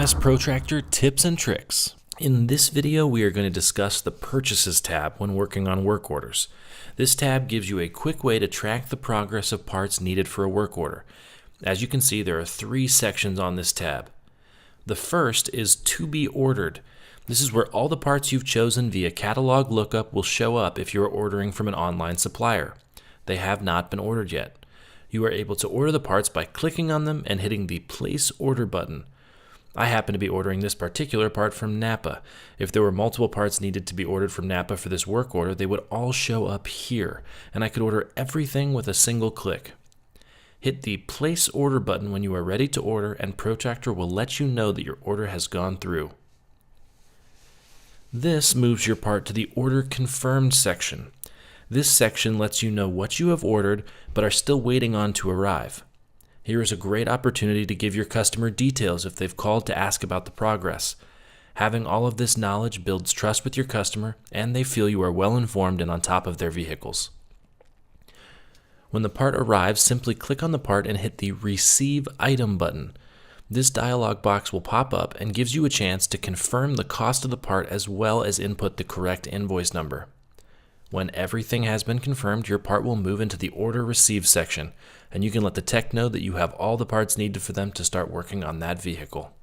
AMS Protractor tips and tricks. In this video, we are going to discuss the Purchases tab when working on work orders. This tab gives you a quick way to track the progress of parts needed for a work order. As you can see, there are 3 sections on this tab. The first is To Be Ordered. This is where all the parts you've chosen via catalog lookup will show up if you are ordering from an online supplier. They have not been ordered yet. You are able to order the parts by clicking on them and hitting the Place Order button. I happen to be ordering this particular part from Napa. If there were multiple parts needed to be ordered from Napa for this work order, they would all show up here, and I could order everything with a single click. Hit the Place Order button when you are ready to order, and Protractor will let you know that your order has gone through. This moves your part to the Order Confirmed section. This section lets you know what you have ordered but are still waiting on to arrive. Here is a great opportunity to give your customer details if they've called to ask about the progress. Having all of this knowledge builds trust with your customer, and they feel you are well informed and on top of their vehicles. When the part arrives, simply click on the part and hit the Receive Item button. This dialog box will pop up and gives you a chance to confirm the cost of the part as well as input the correct invoice number. When everything has been confirmed, your part will move into the Order Receive section, and you can let the tech know that you have all the parts needed for them to start working on that vehicle.